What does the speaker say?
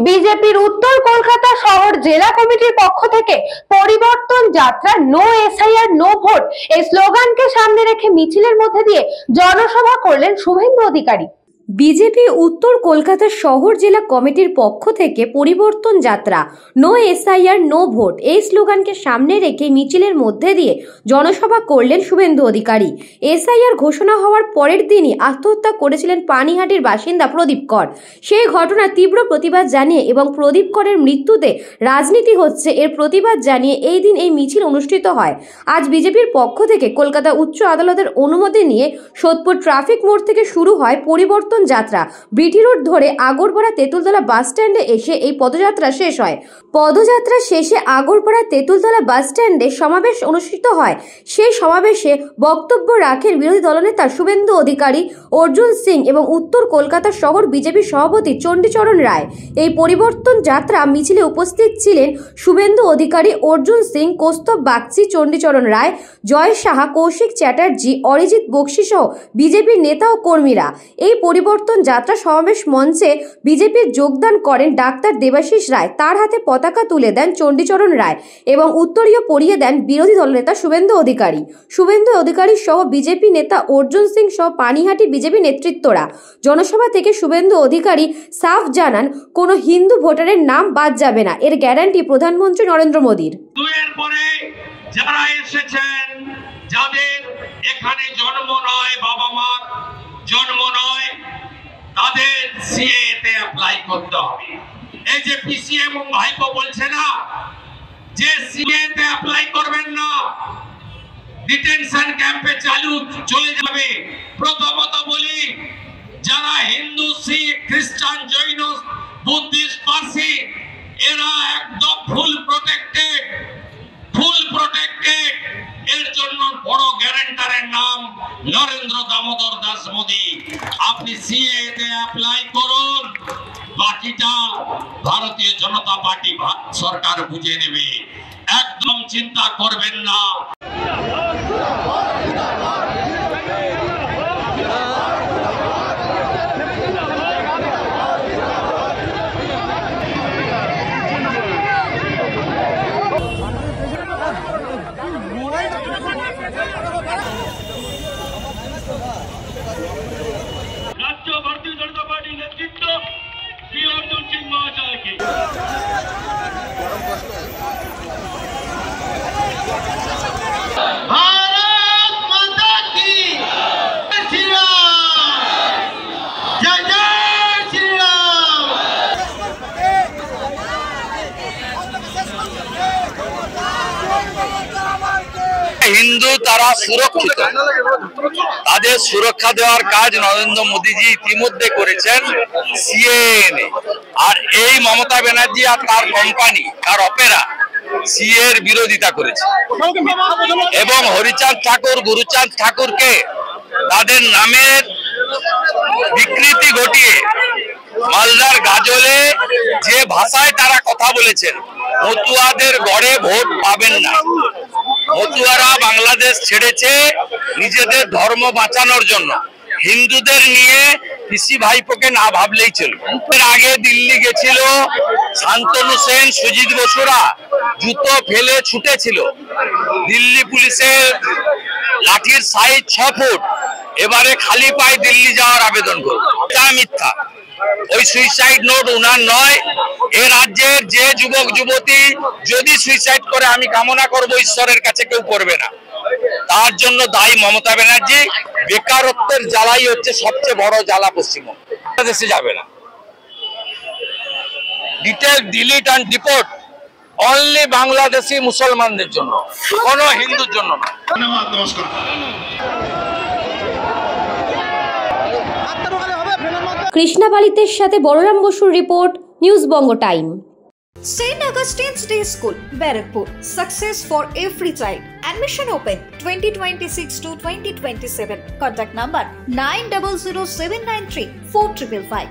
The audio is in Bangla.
বিজেপির উত্তর কলকাতা শহর জেলা কমিটির পক্ষ থেকে পরিবর্তন যাত্রা নো এসআইআর নো ভোট এই স্লোগানকে সামনে রেখে মিছিলের মধ্যে দিয়ে জনসভা করলেন শুভেন্দু অধিকারী। বিজেপি উত্তর কলকাতা শহর জেলা কমিটির পক্ষ থেকে পরিবর্তন যাত্রা নো এসআইআর নো ভোট এই স্লোগানকে সামনে রেখে মিছিলের মধ্যে দিয়ে জনসভা করলেন শুভেন্দু অধিকারী। এসআইআর ঘোষণা হওয়ার পরের দিনই আত্মহত্যা করেছিলেন পানিহাটির বাসিন্দা প্রদীপ কর। সেই ঘটনার তীব্র প্রতিবাদ জানিয়ে এবং প্রদীপ করের মৃত্যুতে রাজনীতি হচ্ছে এর প্রতিবাদ জানিয়ে এই দিন এই মিছিল অনুষ্ঠিত হয়। আজ বিজেপির পক্ষ থেকে কলকাতা উচ্চ আদালতের অনুমতি নিয়ে সোদপুর ট্রাফিক মোড় থেকে শুরু হয় পরিবর্তন যাত্রা। বিটি রোড ধরে আগরপাড়া তেঁতুলতলা বাস স্ট্যান্ডে এসে এই পদযাত্রা শেষ হয়। পদযাত্রা শেষে আগরপাড়া তেঁতুলতলা বাস স্ট্যান্ডে সমাবেশ অনুষ্ঠিত হয়। সেই সমাবেশে বক্তব্য রাখেন বিরোধী দলনেতা শুভেন্দু অধিকারী, অর্জুন সিং এবং উত্তর কলকাতা শহর বিজেপি সভাপতি চণ্ডীচরণ রায়। এই পরিবর্তন যাত্রা মিছিলে উপস্থিত ছিলেন শুভেন্দু অধিকারী, অর্জুন সিং, কৌস্তব বাগচি, চণ্ডীচরণ রায়, জয় সাহা, কৌশিক চ্যাটার্জি, অরিজিৎ বক্সি সহ বিজেপির নেতা ও কর্মীরা। এই পরিবর্তন যাত্রা সমাবেশ মঞ্চে বিজেপির যোগদান করেন ডাক্তার দেবাশিস রায়, তার হাতে পতাকা তুলে দেন চণ্ডীচরণ রায় এবং উত্তরীয় পরিয়ে দেন বিরোধী দলনেতা শুভেন্দু অধিকারী। শুভেন্দু অধিকারী সহ বিজেপি নেতা অর্জুন সিং সহ পানিহাটি বিজেপি নেতৃত্বরা। জনসভা থেকে শুভেন্দু অধিকারী সাফ জানান, কোনো হিন্দু ভোটারের নাম বাদ যাবে না, এর গ্যারান্টি প্রধানমন্ত্রী নরেন্দ্র মোদীর। যারা এসেছেন, যাদের এখানে জন্ম নয়, বাবা মার জন্ম নয়, তাদের সিএ তে অ্যাপ্লাই করতে হবে। এই যে পিসি এবং ভাইপো বলছে না যে সিএ তে অ্যাপ্লাই করবেন না, ডিটেনশন ক্যাম্পে চলে যাবে। প্রথমত বলি, যারা হিন্দু, শিখ, খ্রিস্টান, জৈন, বুদ্ধিস্ট, পার্সি, এরা একদম ফুল প্রোটেক্টেড। এর জন্য বড় গ্যারান্টারের নাম নরেন্দ্র দামোদর দাস মোদী। আপনি সিএ তে অ্যাপ্লাই করুন, বাকিটা ভারতীয় জনতা পার্টি সরকার বুঝে নেবে, একদম চিন্তা করবেন না। রাজ্য ভারতীয় জনতা পার্টির নেতৃত্ব শ্রী অর্জুন সিং মহাশয়কে भारत माता की श्री राम, जय जय श्री राम। হিন্দু তারা সুরক্ষিত, তাদের সুরক্ষা দেওয়ার কাজ নরেন্দ্র মোদীজি ইতিমধ্যে করেছেন সিএএ। আর এই মমতা ব্যানার্জি আর তার কোম্পানি, তার অপেরা সিএ এর বিরোধিতা করেছে এবং হরিচাঁদ ঠাকুর, গুরুচাঁদ ঠাকুরকে তাদের নামের বিকৃতি ঘটিয়ে মালদার গাজলে যে ভাষায় তারা কথা বলেছেন, মতুয়াদের গড়ে ভোট পাবেন না। মতুয়ারা বাংলাদেশ ছেড়েছে নিজেদের ধর্ম বাঁচানোর জন্য। হিন্দুদের নিয়ে পিসি ভাইপোকে না ভাবলেই ছিল। এর আগে দিল্লি গেছিল শান্তনু সেন, সুজিত বসুরা জুতো ফেলে ছুটেছিল। দিল্লি পুলিশের লাঠির সাইজ 6 ফুট। এবারে খালি পায়ে দিল্লি যাওয়ার আবেদন করল, তা মিথ্যা। ওই সুইসাইড নোট উনার নয়। এ রাজ্যের যে যুবক যুবতী যদি সুইসাইড করে, আমি কামনা করব ঈশ্বরের কাছে কেউ করবে না। তার জন্য দায়ী মমতা ব্যানার্জি। বেকারত্বের জ্বালাই হচ্ছে সবচেয়ে বড় জ্বালা পশ্চিমবঙ্গ। দেশে যাবে না। Detail, delete and deport only Bangladeshi মুসলমানদের জন্য, কোনো হিন্দুর জন্য না। ধন্যবাদ, নমস্কার। কৃষ্ণাবালিতের সাথে বলরাম বসুর report, news Banga time. St. Augustine's Day School, Barakpur. Success for every child. Admission open 2026 to 2027. Contact number 900793 4555.